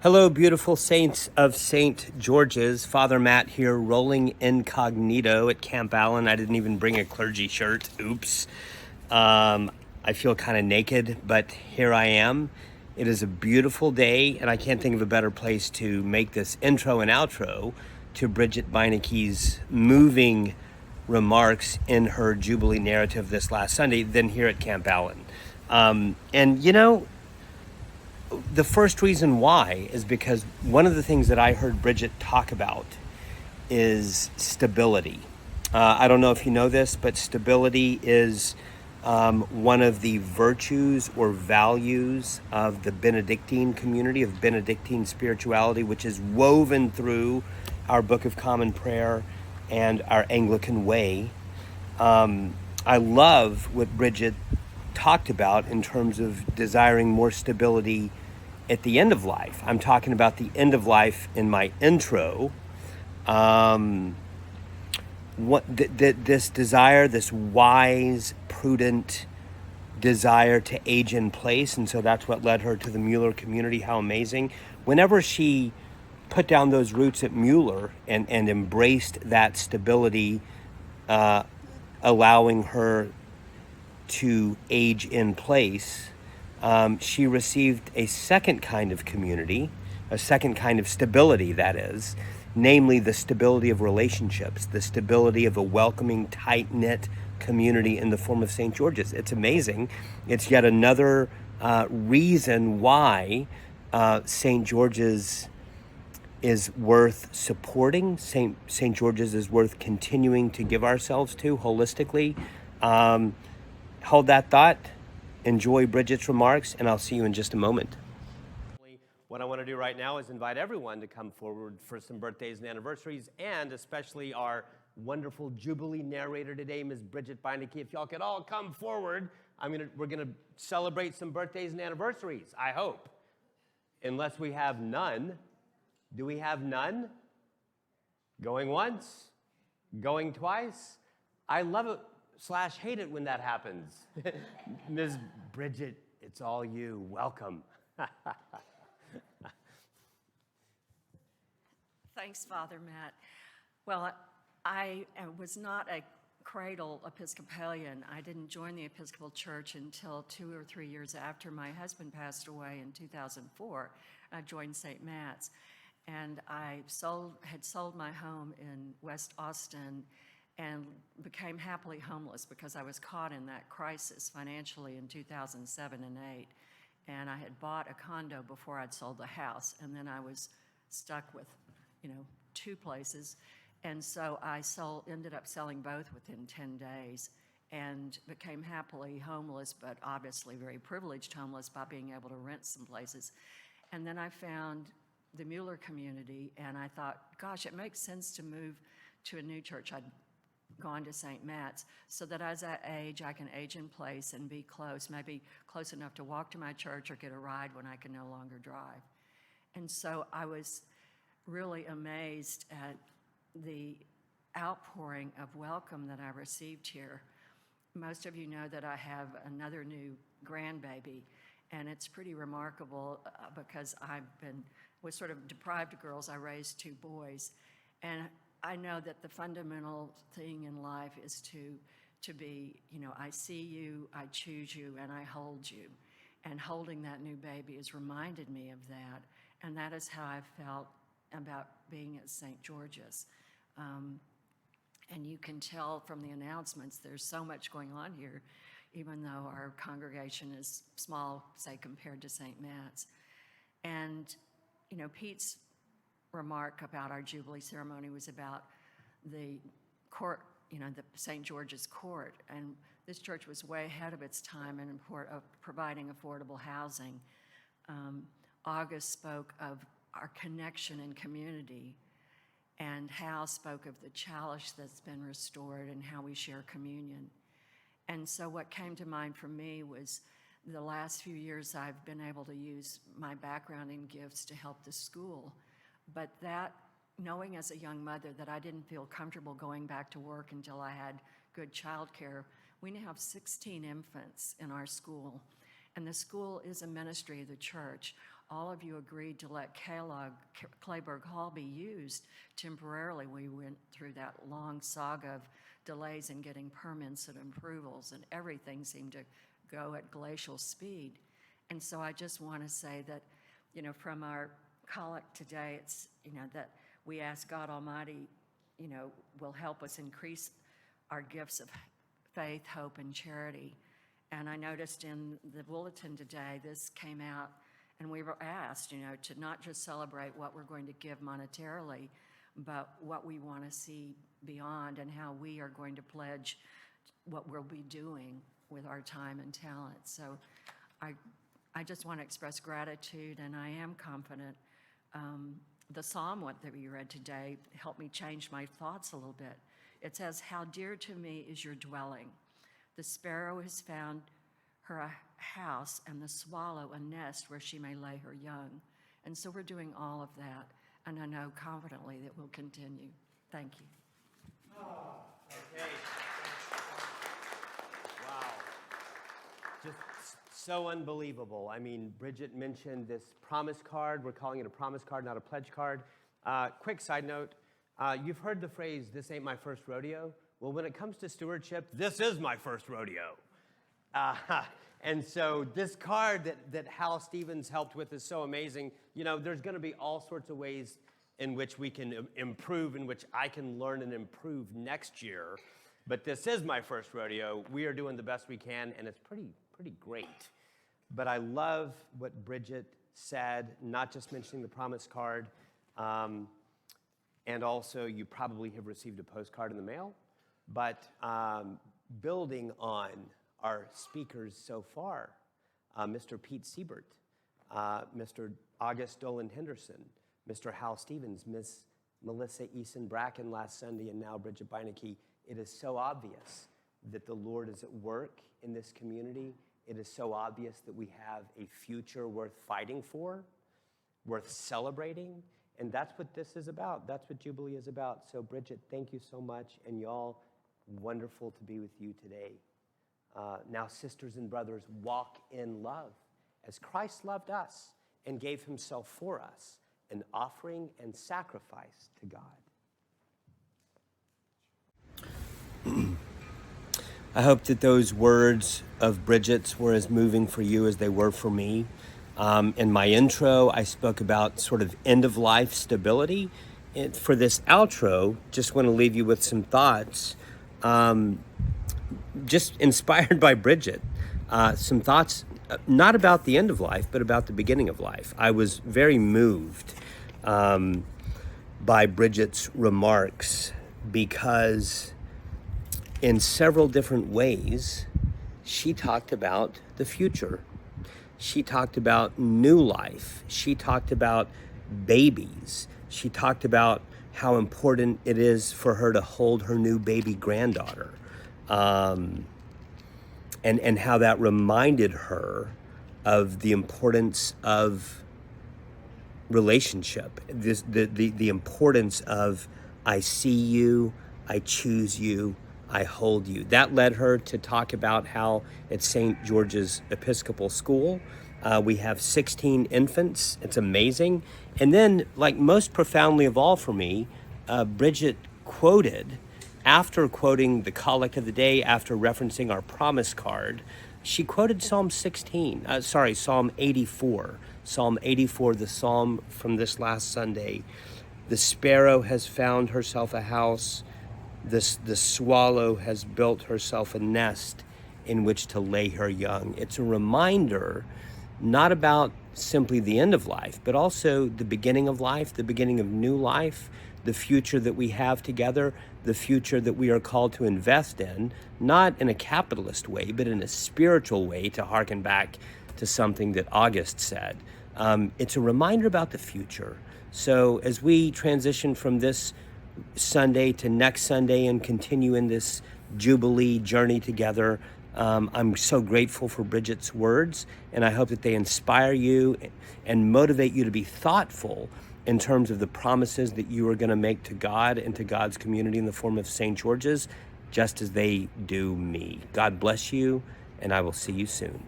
Hello, beautiful saints of St. George's. Father Matt here, rolling incognito at Camp Allen. I didn't even bring a clergy shirt. Oops. I feel kind of naked, but here I am. It is a beautiful day, and I can't think of a better place to make this intro and outro to Bridgette Beineke's moving remarks in her Jubilee Narrative this last Sunday than here at Camp Allen. And you know, the first reason why is because one of the things that I heard Bridgette talk about is stability. I don't know if you know this, but stability is one of the virtues or values of the Benedictine community, of Benedictine spirituality, which is woven through our Book of Common Prayer and our Anglican way. I love what Bridgette talked about in terms of desiring more stability at the end of life. I'm talking about the end of life in my intro. This desire, this wise, prudent desire to age in place, and so that's what led her to the Mueller community. How amazing. Whenever she put down those roots at Mueller and embraced that stability, allowing her to age in place, she received a second kind of community, a second kind of stability, that is, namely the stability of relationships, the stability of a welcoming, tight-knit community in the form of St. George's. It's amazing. It's yet another reason why St. George's is worth supporting. St. George's is worth continuing to give ourselves to holistically. Hold that thought. Enjoy Bridgette's remarks, and I'll see you in just a moment. What I want to do right now is invite everyone to come forward for some birthdays and anniversaries, and especially our wonderful Jubilee narrator today, Ms. Bridgette Beineke. If y'all could all come forward, we're gonna celebrate some birthdays and anniversaries, I hope. Unless we have none. Do we have none? Going once? Going twice? I love it / hate it when that happens. Ms. Bridgette, it's all you. Welcome. Thanks, Father Matt. Well, I was not a cradle Episcopalian. I didn't join the Episcopal Church until 2 or 3 years after my husband passed away in 2004. I joined St. Matt's, and I had sold my home in West Austin and became happily homeless because I was caught in that crisis financially in 2007 and 8. And I had bought a condo before I'd sold the house, and then I was stuck with, 2 places. And so I ended up selling both within 10 days and became happily homeless, but obviously very privileged homeless by being able to rent some places. And then I found the Mueller community, and I thought, gosh, it makes sense to move to a new church. I'd gone to St. Matt's, so that as I age, I can age in place and be close, maybe close enough to walk to my church or get a ride when I can no longer drive. And so I was really amazed at the outpouring of welcome that I received here. Most of you know that I have another new grandbaby, and it's pretty remarkable because was sort of deprived of girls. I raised 2 boys, and I know that the fundamental thing in life is to be, I see you, I choose you, and I hold you. And holding that new baby has reminded me of that, and that is how I felt about being at St. George's. And you can tell from the announcements there's so much going on here, even though our congregation is small, say, compared to St. Matt's. And, Pete's remark about our Jubilee ceremony was about the court, the St. George's Court. And this church was way ahead of its time in providing affordable housing. August spoke of our connection and community, and Hal spoke of the chalice that's been restored and how we share communion. And so what came to mind for me was the last few years I've been able to use my background and gifts to help the school. But that, knowing as a young mother that I didn't feel comfortable going back to work until I had good childcare, we now have 16 infants in our school. And the school is a ministry of the church. all of you agreed to let Clayburgh Hall be used temporarily. We went through that long saga of delays in getting permits and approvals, and everything seemed to go at glacial speed. And so I just want to say that, from our collect today, it's, that we ask God Almighty, will help us increase our gifts of faith, hope, and charity. And I noticed in the bulletin today, this came out, and we were asked, to not just celebrate what we're going to give monetarily, but what we want to see beyond and how we are going to pledge what we'll be doing with our time and talent. So I just want to express gratitude, and I am confident. The psalm that we read today helped me change my thoughts a little bit. It says, "How dear to me is your dwelling. The sparrow has found her a house, and the swallow a nest where she may lay her young." And so we're doing all of that, and I know confidently that we'll continue. Thank you. Okay. Wow. Just so unbelievable. I mean, Bridgette mentioned this promise card. We're calling it a promise card, not a pledge card. Quick side note, you've heard the phrase, "This ain't my first rodeo." Well, when it comes to stewardship, this is my first rodeo. And so this card that Hal Stevens helped with is so amazing. There's going to be all sorts of ways in which we can improve, in which I can learn and improve next year. But this is my first rodeo. We are doing the best we can, and it's pretty great. But I love what Bridgette said, not just mentioning the promise card, and also you probably have received a postcard in the mail, but building on our speakers so far, Mr. Pete Siebert, Mr. August Dolan Henderson, Mr. Hal Stevens, Miss Melissa Eason Bracken last Sunday, and now Bridgette Beineke. It is so obvious that the Lord is at work in this community. It is so obvious that we have a future worth fighting for, worth celebrating, and that's what this is about. That's what Jubilee is about. So Bridgette, thank you so much, and y'all, wonderful to be with you today. Now, sisters and brothers, walk in love as Christ loved us and gave himself for us, an offering and sacrifice to God. I hope that those words of Bridgette's were as moving for you as they were for me. In my intro, I spoke about sort of end-of-life stability. And for this outro, just want to leave you with some thoughts, just inspired by Bridgette. Some thoughts, not about the end of life, but about the beginning of life. I was very moved by Bridgette's remarks because in several different ways, she talked about the future. She talked about new life. She talked about babies. She talked about how important it is for her to hold her new baby granddaughter. And how that reminded her of the importance of relationship, the importance of I see you, I choose you, I hold you. That led her to talk about how at St. George's Episcopal School, we have 16 infants. It's amazing. And then, like most profoundly of all for me, Bridgette quoted, after quoting the collect of the day, after referencing our promise card, she quoted Psalm 84. Psalm 84, the psalm from this last Sunday. The sparrow has found herself a house. The swallow has built herself a nest in which to lay her young. It's a reminder, not about simply the end of life, but also the beginning of life, the beginning of new life, the future that we have together, the future that we are called to invest in, not in a capitalist way, but in a spiritual way, to hearken back to something that August said. It's a reminder about the future. So as we transition from this Sunday to next Sunday and continue in this Jubilee journey together, I'm so grateful for Bridgette's words, and I hope that they inspire you and motivate you to be thoughtful in terms of the promises that you are going to make to God and to God's community in the form of St. George's, just as they do me. God bless you, and I will see you soon.